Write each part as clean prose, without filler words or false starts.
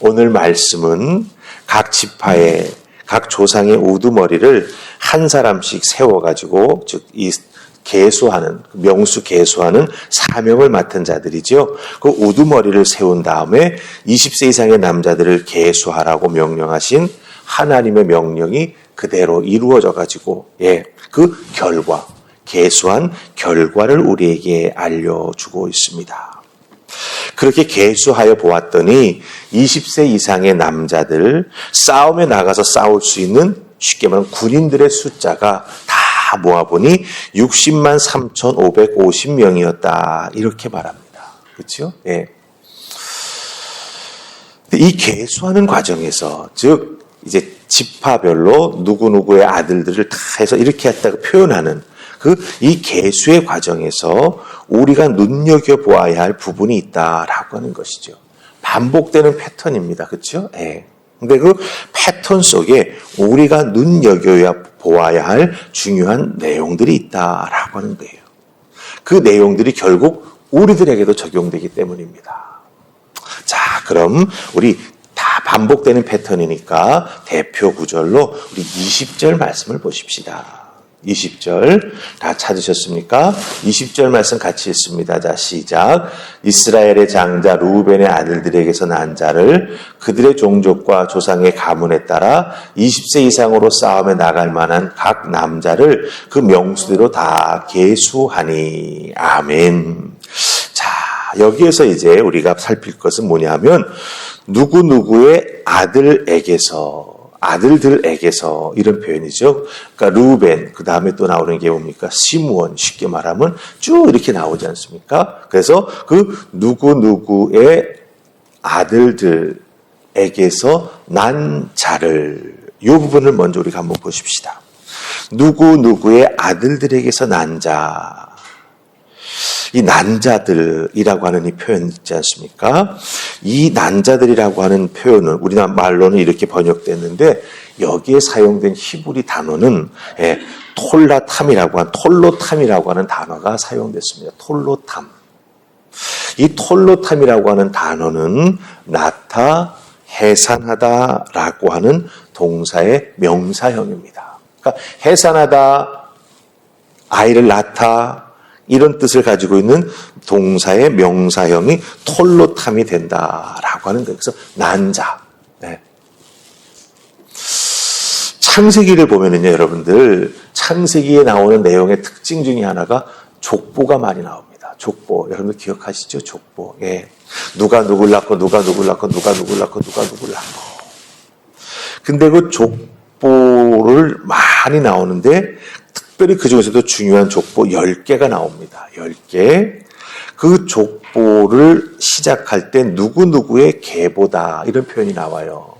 오늘 말씀은 각 지파의 각 조상의 우두머리를 한 사람씩 세워가지고 즉 이 계수하는 명수 계수하는 사명을 맡은 자들이죠. 그 우두머리를 세운 다음에 20세 이상의 남자들을 계수하라고 명령하신 하나님의 명령이 그대로 이루어져 가지고 그 결과 계수한 결과를 우리에게 알려주고 있습니다. 그렇게 계수하여 보았더니 20세 이상의 남자들 싸움에 나가서 싸울 수 있는 쉽게 말하면 군인들의 숫자가 다 모아보니 60만 3,550명이었다 이렇게 말합니다. 그렇죠? 이 계수하는 과정에서 즉 이제 지파별로 누구누구의 아들들을 다 해서 이렇게 했다고 표현하는 이 계수의 과정에서 우리가 눈여겨보아야 할 부분이 있다라고 하는 것이죠. 반복되는 패턴입니다. 그렇죠? 근데 그 패턴 속에 우리가 눈여겨보아야 할 중요한 내용들이 있다라고 하는 거예요. 그 내용들이 결국 우리들에게도 적용되기 때문입니다. 자, 그럼 우리 다 반복되는 패턴이니까 대표 구절로 우리 20절 말씀을 보십시다. 20절 다 찾으셨습니까? 20절 말씀 같이 읽습니다. 자, 시작. 이스라엘의 장자 루벤의 아들들에게서 난 자를 그들의 종족과 조상의 가문에 따라 20세 이상으로 싸움에 나갈 만한 각 남자를 그 명수대로 다 계수하니. 아멘. 자, 여기에서 이제 우리가 살필 것은 뭐냐면 누구누구의 아들들에게서 이런 표현이죠. 그러니까 루벤, 그 다음에 또 나오는 게 뭡니까? 시므온, 쉽게 말하면 쭉 이렇게 나오지 않습니까? 그래서 그 누구누구의 아들들에게서 난 자를, 이 부분을 먼저 우리가 한번 보십시다. 누구누구의 아들들에게서 난 자. 이 난자들이라고 하는 이 표현 있지 않습니까? 이 난자들이라고 하는 표현은 우리나라 말로는 이렇게 번역됐는데 여기에 사용된 히브리 단어는 톨로탐이라고 하는 단어가 사용됐습니다. 톨로탐. 이 톨로탐이라고 하는 단어는 나타, 해산하다라고 하는 동사의 명사형입니다. 그러니까 해산하다, 아이를 낳다, 이런 뜻을 가지고 있는 동사의 명사형이 톨로탐이 된다라고 하는 거예요. 그래서 난자. 창세기를 보면은요, 여러분들 창세기에 나오는 내용의 특징 중에 하나가 족보가 많이 나옵니다. 족보. 여러분들 기억하시죠? 족보. 누가 누굴 낳고 누가 누굴 낳고 누가 누굴 낳고 누가 누굴 낳고. 근데 그 족보를 많이 나오는데 특별히 그 중에서도 중요한 족보 10개가 나옵니다. 10개. 그 족보를 시작할 때 누구누구의 계보다 이런 표현이 나와요.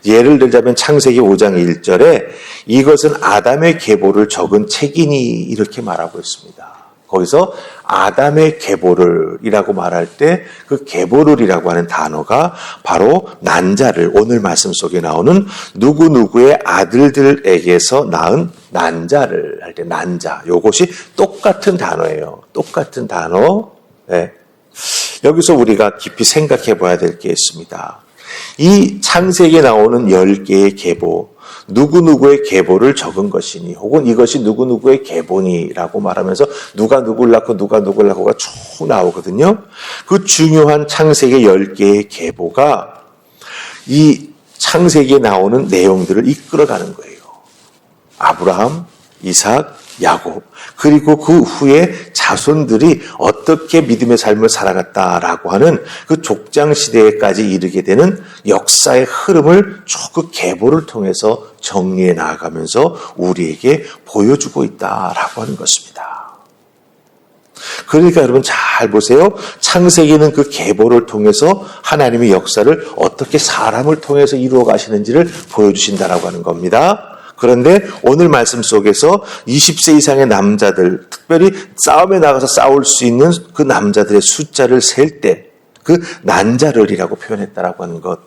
예를 들자면 창세기 5장 1절에 이것은 아담의 계보를 적은 책이니 이렇게 말하고 있습니다. 거기서 아담의 계보를이라고 말할 때 그 계보를이라고 하는 단어가 바로 난자를 오늘 말씀 속에 나오는 누구누구의 아들들에게서 낳은 난자를 할 때 난자 요것이 똑같은 단어예요. 똑같은 단어. 여기서 우리가 깊이 생각해 봐야 될 게 있습니다. 이 창세기에 나오는 10개의 계보 누구누구의 계보를 적은 것이니 혹은 이것이 누구누구의 계보니라고 말하면서 누가 누굴 낳고 누가 누굴 낳고가 쭉 나오거든요. 그 중요한 창세기 10개의 계보가 이 창세기에 나오는 내용들을 이끌어가는 거예요. 아브라함, 이삭, 야곱 그리고 그 후에 자손들이 어떻게 믿음의 삶을 살아갔다라고 하는 그 족장 시대까지 이르게 되는 역사의 흐름을 쭉 그 계보를 통해서 정리해 나아가면서 우리에게 보여주고 있다라고 하는 것입니다. 그러니까 여러분 잘 보세요. 창세기는 그 계보를 통해서 하나님의 역사를 어떻게 사람을 통해서 이루어 가시는지를 보여주신다라고 하는 겁니다. 그런데 오늘 말씀 속에서 20세 이상의 남자들, 특별히 싸움에 나가서 싸울 수 있는 그 남자들의 숫자를 셀 때 그 난자를이라고 표현했다라고 하는 것.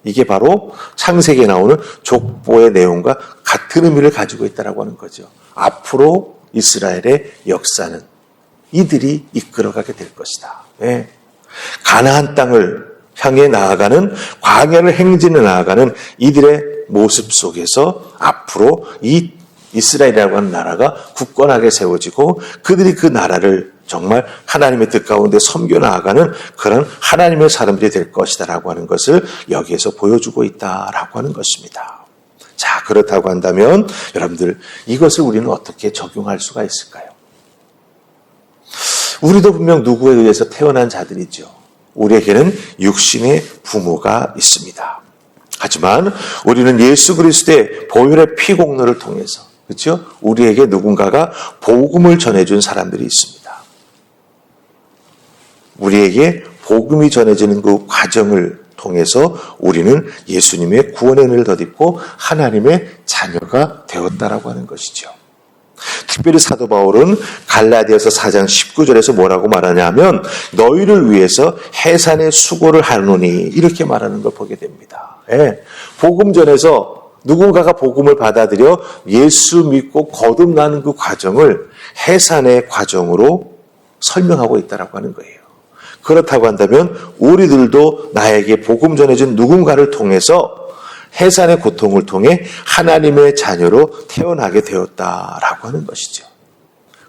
이게 바로 창세기에 나오는 족보의 내용과 같은 의미를 가지고 있다라고 하는 거죠. 앞으로 이스라엘의 역사는 이들이 이끌어가게 될 것이다. 가나안 땅을 향해 나아가는, 광야를 행진해 나아가는 이들의 모습 속에서 앞으로 이 이스라엘이라고 하는 나라가 굳건하게 세워지고 그들이 그 나라를 정말 하나님의 뜻 가운데 섬겨 나아가는 그런 하나님의 사람들이 될 것이다라고 하는 것을 여기에서 보여주고 있다라고 하는 것입니다. 자, 그렇다고 한다면 여러분들 이것을 우리는 어떻게 적용할 수가 있을까요? 우리도 분명 누구에 의해서 태어난 자들이죠. 우리에게는 육신의 부모가 있습니다. 하지만 우리는 예수 그리스도의 보혈의 피 공로를 통해서, 그렇죠? 우리에게 누군가가 복음을 전해준 사람들이 있습니다. 우리에게 복음이 전해지는 그 과정을 통해서 우리는 예수님의 구원의 은혜를 덧입고 하나님의 자녀가 되었다라고 하는 것이죠. 특별히 사도 바울은 갈라디아서 4장 19절에서 뭐라고 말하냐면 너희를 위해서 해산의 수고를 하노니 이렇게 말하는 걸 보게 됩니다. 예, 복음 전에서 누군가가 복음을 받아들여 예수 믿고 거듭나는 그 과정을 해산의 과정으로 설명하고 있다라고 하는 거예요. 그렇다고 한다면 우리들도 나에게 복음 전해준 누군가를 통해서 해산의 고통을 통해 하나님의 자녀로 태어나게 되었다라고 하는 것이죠.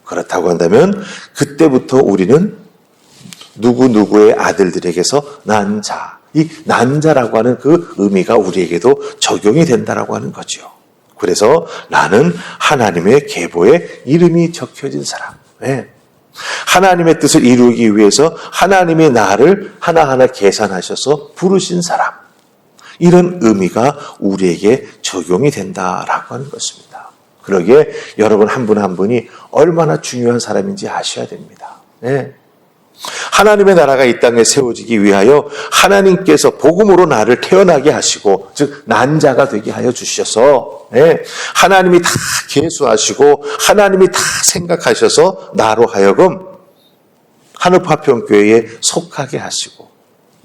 그렇다고 한다면 그때부터 우리는 누구누구의 아들들에게서 난 자, 이 난 자라고 하는 그 의미가 우리에게도 적용이 된다라고 하는 거죠. 그래서 나는 하나님의 계보에 이름이 적혀진 사람. 네. 하나님의 뜻을 이루기 위해서 하나님이 나를 하나하나 계산하셔서 부르신 사람. 이런 의미가 우리에게 적용이 된다라고 하는 것입니다. 그러기에 여러분 한 분 한 분이 얼마나 중요한 사람인지 아셔야 됩니다. 네. 하나님의 나라가 이 땅에 세워지기 위하여 하나님께서 복음으로 나를 태어나게 하시고 즉 난자가 되게 하여 주셔서 하나님이 다 계수하시고 하나님이 다 생각하셔서 나로 하여금 한옥화평교회에 속하게 하시고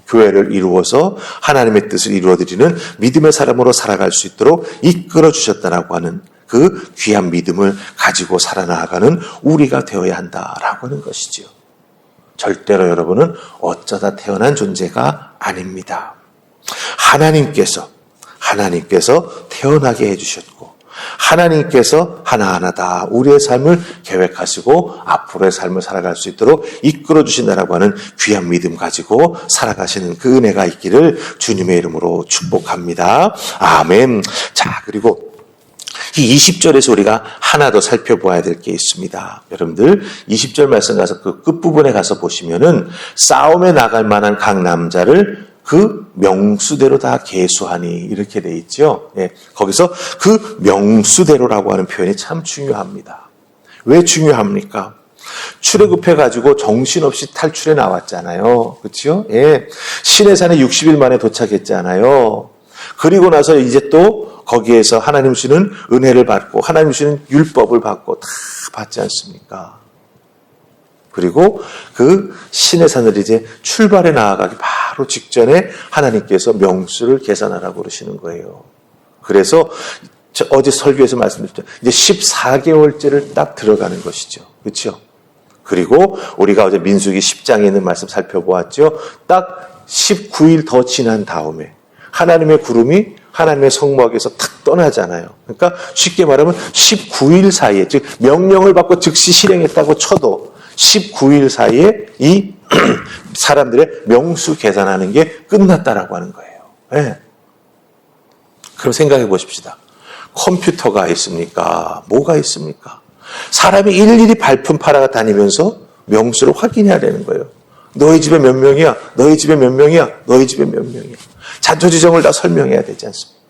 교회를 이루어서 하나님의 뜻을 이루어드리는 믿음의 사람으로 살아갈 수 있도록 이끌어 주셨다라고 하는 그 귀한 믿음을 가지고 살아나가는 우리가 되어야 한다라고 하는 것이지요. 절대로 여러분은 어쩌다 태어난 존재가 아닙니다. 하나님께서 태어나게 해주셨고 하나님께서 하나하나 다 우리의 삶을 계획하시고 앞으로의 삶을 살아갈 수 있도록 이끌어 주신다라고 하는 귀한 믿음 가지고 살아가시는 그 은혜가 있기를 주님의 이름으로 축복합니다. 아멘. 자, 그리고 이 20절에서 우리가 하나 더 살펴보아야 될 게 있습니다. 여러분들 20절 말씀 가서 그 끝부분에 가서 보시면은 싸움에 나갈 만한 각 남자를 그 명수대로 다 계수하니 이렇게 돼 있죠. 예, 거기서 그 명수대로라고 하는 표현이 참 중요합니다. 왜 중요합니까? 출애굽해가지고 정신없이 탈출해 나왔잖아요. 그렇죠? 예, 시내산에 60일 만에 도착했잖아요. 그리고 나서 이제 또 거기에서 하나님 주시는 은혜를 받고 하나님 주시는 율법을 받고 다 받지 않습니까? 그리고 그 시내산을 이제 출발해 나아가기 바로 직전에 하나님께서 명수를 계산하라고 그러시는 거예요. 그래서 어제 설교에서 말씀드렸죠. 이제 14개월째를 딱 들어가는 것이죠. 그렇죠? 그리고 우리가 어제 민수기 10장에 있는 말씀 살펴보았죠. 딱 19일 더 지난 다음에 하나님의 구름이 하나님의 성막에서 탁 떠나잖아요. 그러니까 쉽게 말하면 19일 사이에, 즉 명령을 받고 즉시 실행했다고 쳐도 19일 사이에 이 사람들의 명수 계산하는 게 끝났다라고 하는 거예요. 네. 그럼 생각해 보십시다. 컴퓨터가 있습니까? 뭐가 있습니까? 사람이 일일이 발품 팔아 다니면서 명수를 확인해야 되는 거예요. 너희 집에 몇 명이야? 너희 집에 몇 명이야? 너희 집에 몇 명이야? 잔초지정을 다 설명해야 되지 않습니까?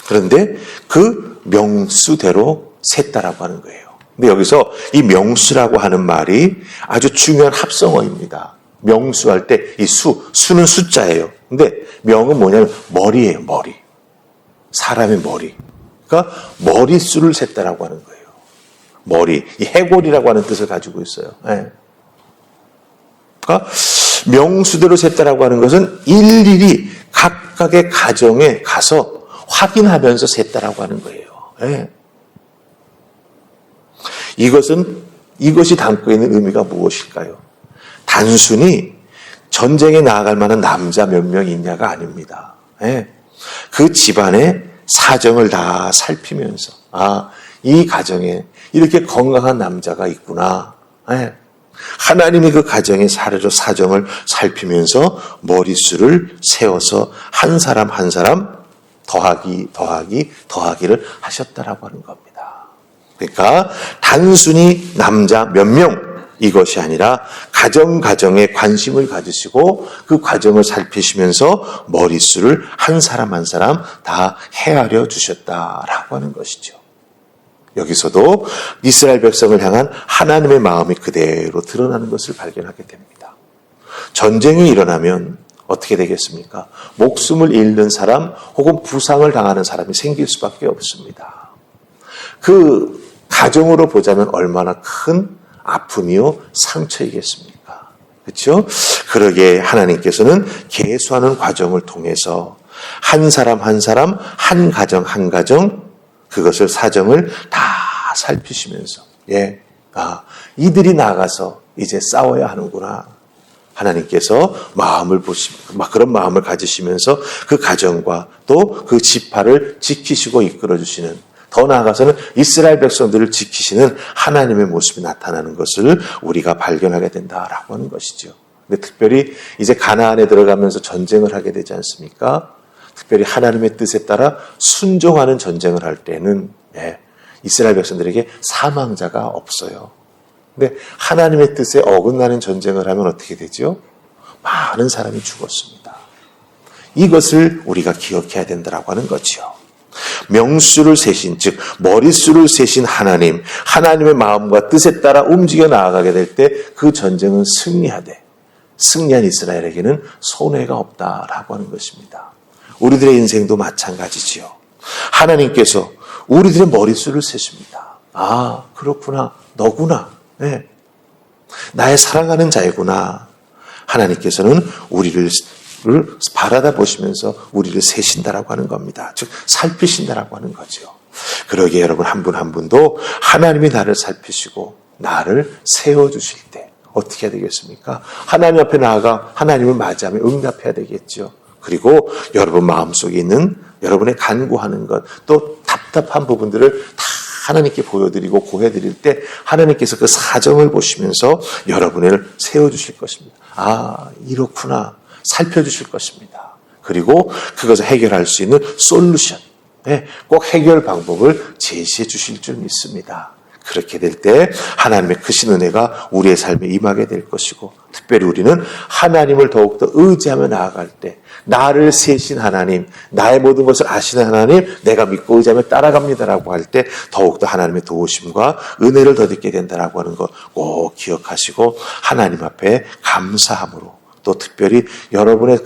그런데 그 명수대로 셌다라고 하는 거예요. 근데 여기서 이 명수라고 하는 말이 아주 중요한 합성어입니다. 명수할 때 이 수는 숫자예요. 근데 명은 뭐냐면 머리예요, 머리. 사람의 머리. 그러니까 머릿수를 셌다라고 하는 거예요. 머리. 이 해골이라고 하는 뜻을 가지고 있어요. 네. 그러니까 명수대로 셌다라고 하는 것은 일일이 각각의 가정에 가서 확인하면서 셌다라고 하는 거예요. 네. 이것이 담고 있는 의미가 무엇일까요? 단순히 전쟁에 나아갈 만한 남자 몇 명 있냐가 아닙니다. 예. 그 집안의 사정을 다 살피면서 이 가정에 이렇게 건강한 남자가 있구나. 예. 하나님이 그 가정의 사정을 살피면서 머릿수를 세워서 한 사람 한 사람 더하기를 하셨다라고 하는 겁니다. 그러니까 단순히 남자 몇 명 이것이 아니라 가정에 관심을 가지시고 그 과정을 살피시면서 머릿수를 한 사람 한 사람 다 헤아려 주셨다라고 하는 것이죠. 여기서도 이스라엘 백성을 향한 하나님의 마음이 그대로 드러나는 것을 발견하게 됩니다. 전쟁이 일어나면 어떻게 되겠습니까? 목숨을 잃는 사람 혹은 부상을 당하는 사람이 생길 수밖에 없습니다. 그 가정으로 보자면 얼마나 큰 아픔이요 상처이겠습니까? 그렇죠? 그러기에 하나님께서는 계수하는 과정을 통해서 한 사람 한 사람, 한 가정 그것을 사정을 다 살피시면서 이들이 나가서 이제 싸워야 하는구나. 하나님께서 마음을 그런 마음을 가지시면서 그 가정과 또 그 지파를 지키시고 이끌어 주시는, 더 나아가서는 이스라엘 백성들을 지키시는 하나님의 모습이 나타나는 것을 우리가 발견하게 된다라고 하는 것이죠. 근데 특별히 이제 가나안에 들어가면서 전쟁을 하게 되지 않습니까? 특별히 하나님의 뜻에 따라 순종하는 전쟁을 할 때는 이스라엘 백성들에게 사망자가 없어요. 근데 하나님의 뜻에 어긋나는 전쟁을 하면 어떻게 되죠? 많은 사람이 죽었습니다. 이것을 우리가 기억해야 된다라고 하는 거죠. 명수를 세신, 즉 머릿수를 세신 하나님의 마음과 뜻에 따라 움직여 나아가게 될 때 그 전쟁은 승리한 이스라엘에게는 손해가 없다라고 하는 것입니다. 우리들의 인생도 마찬가지지요. 하나님께서 우리들의 머릿수를 세십니다. 그렇구나, 너구나, 나의 사랑하는 자이구나. 하나님께서는 우리를 바라다 보시면서 우리를 세신다라고 하는 겁니다. 즉 살피신다라고 하는 거죠. 그러기에 여러분 한 분 한 분도 하나님이 나를 살피시고 나를 세워주실 때 어떻게 해야 되겠습니까? 하나님 앞에 나아가 하나님을 맞이하며 응답해야 되겠죠. 그리고 여러분 마음속에 있는 여러분의 간구하는 것, 또 답답한 부분들을 다 하나님께 보여드리고 고해드릴 때 하나님께서 그 사정을 보시면서 여러분을 세워주실 것입니다. 이렇구나 살펴주실 것입니다. 그리고 그것을 해결할 수 있는 솔루션, 꼭 해결 방법을 제시해 주실 줄 믿습니다. 그렇게 될 때 하나님의 크신 은혜가 우리의 삶에 임하게 될 것이고, 특별히 우리는 하나님을 더욱더 의지하며 나아갈 때 나를 세신 하나님, 나의 모든 것을 아시는 하나님, 내가 믿고 의지하며 따라갑니다라고 할 때 더욱더 하나님의 도우심과 은혜를 더듬게 된다라고 하는 것 꼭 기억하시고 하나님 앞에 감사함으로, 또 특별히 여러분의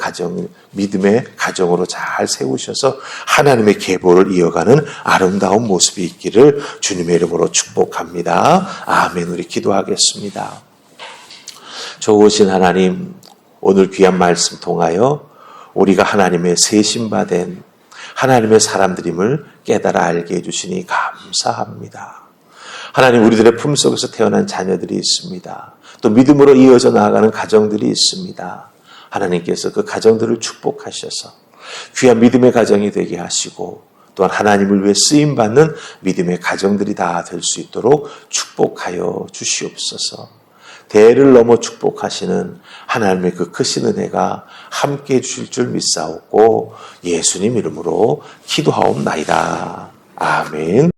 믿음의 가정으로 잘 세우셔서 하나님의 계보를 이어가는 아름다운 모습이 있기를 주님의 이름으로 축복합니다. 아멘. 우리 기도하겠습니다. 좋으신 하나님, 오늘 귀한 말씀 통하여 우리가 하나님의 세신받은 하나님의 사람들임을 깨달아 알게 해주시니 감사합니다. 하나님, 우리들의 품속에서 태어난 자녀들이 있습니다. 또 믿음으로 이어져 나아가는 가정들이 있습니다. 하나님께서 그 가정들을 축복하셔서 귀한 믿음의 가정이 되게 하시고, 또한 하나님을 위해 쓰임받는 믿음의 가정들이 다 될 수 있도록 축복하여 주시옵소서. 대를 넘어 축복하시는 하나님의 그 크신 은혜가 함께해 주실 줄 믿사옵고 예수님 이름으로 기도하옵나이다. 아멘.